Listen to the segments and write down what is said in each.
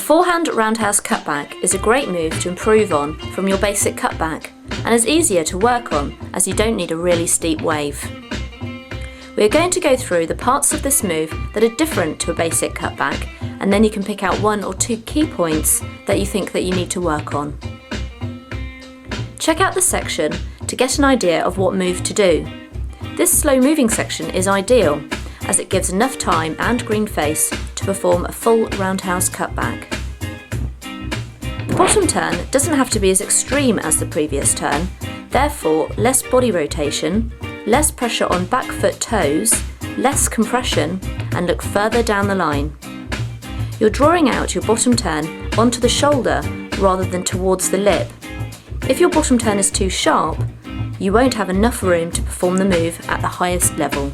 forehand roundhouse cutback is a great move to improve on from your basic cutback and is easier to work on as you don't need a really steep wave. We are going to go through the parts of this move that are different to a basic cutback, and then you can pick out 1 or 2 key points that you think that you need to work on. Check out the section to get an idea of what move to do. This slow moving section is ideal as it gives enough time and green face to perform a full roundhouse cutback. The bottom turn doesn't have to be as extreme as the previous turn, therefore less body rotation, less pressure on back foot toes, less compression, and look further down the line. You're drawing out your bottom turn onto the shoulder rather than towards the lip. If your bottom turn is too sharp, you won't have enough room to perform the move at the highest level.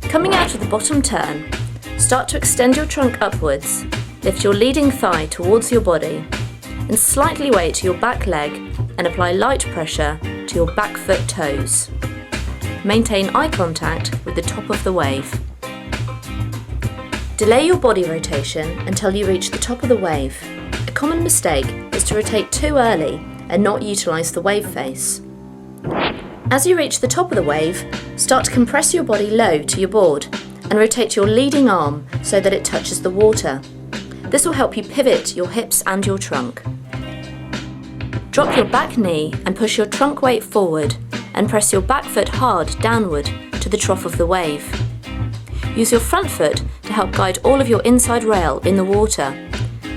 Coming out of the bottom turn, start to extend your trunk upwards, lift your leading thigh towards your body, and slightly weight your back leg and apply light pressure to your back foot toes. Maintain eye contact with the top of the wave. Delay your body rotation until you reach the top of the wave. A common mistake is to rotate too early and not utilise the wave face. As you reach the top of the wave, start to compress your body low to your board and rotate your leading arm so that it touches the water. This will help you pivot your hips and your trunk. Drop your back knee and push your trunk weight forward and press your back foot hard downward to the trough of the wave. Use your front foot to help guide all of your inside rail in the water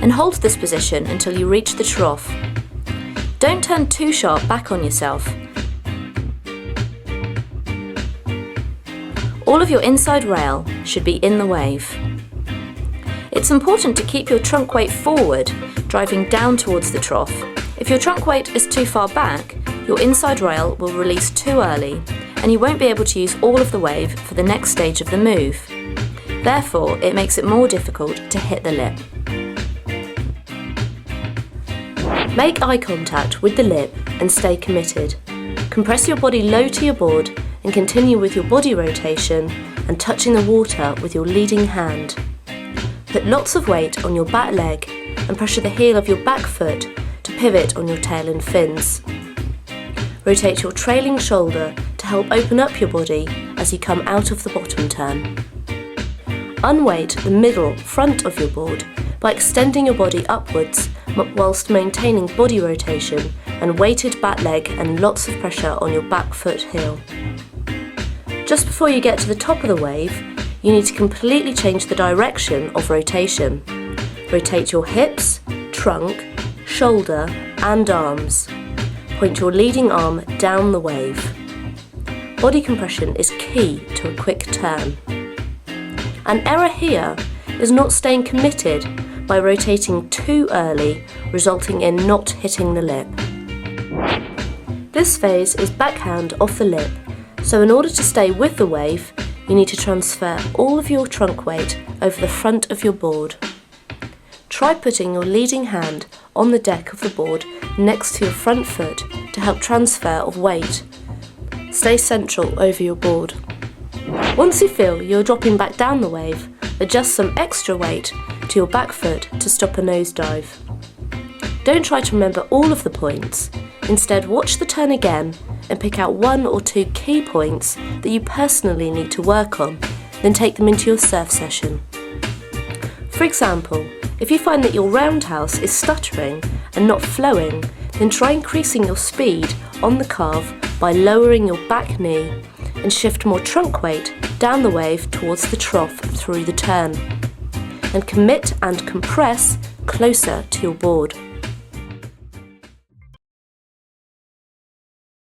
and hold this position until you reach the trough. Don't turn too sharp back on yourself. All of your inside rail should be in the wave. It's important to keep your trunk weight forward, driving down towards the trough. If your trunk weight is too far back, your inside rail will release too early and you won't be able to use all of the wave for the next stage of the move. Therefore, it makes it more difficult to hit the lip. Make eye contact with the lip and stay committed. Compress your body low to your board and continue with your body rotation and touching the water with your leading hand. Put lots of weight on your back leg and pressure the heel of your back foot to pivot on your tail and fins. Rotate your trailing shoulder to help open up your body as you come out of the bottom turn. Unweight the middle front of your board by extending your body upwards whilst maintaining body rotation and weighted back leg and lots of pressure on your back foot heel. Just before you get to the top of the wave, you need to completely change the direction of rotation. Rotate your hips, trunk, shoulder and arms. Point your leading arm down the wave. Body compression is key to a quick turn. An error here is not staying committed by rotating too early, resulting in not hitting the lip. This phase is backhand off the lip, so in order to stay with the wave, you need to transfer all of your trunk weight over the front of your board. Try putting your leading hand on the deck of the board next to your front foot to help transfer of weight. Stay central over your board. Once you feel you're dropping back down the wave, adjust some extra weight to your back foot to stop a nosedive. Don't try to remember all of the points. Instead, watch the turn again and pick out 1 or 2 key points that you personally need to work on, then take them into your surf session. For example, if you find that your roundhouse is stuttering and not flowing, then try increasing your speed on the carve by lowering your back knee and shift more trunk weight down the wave towards the trough through the turn. And commit and compress closer to your board.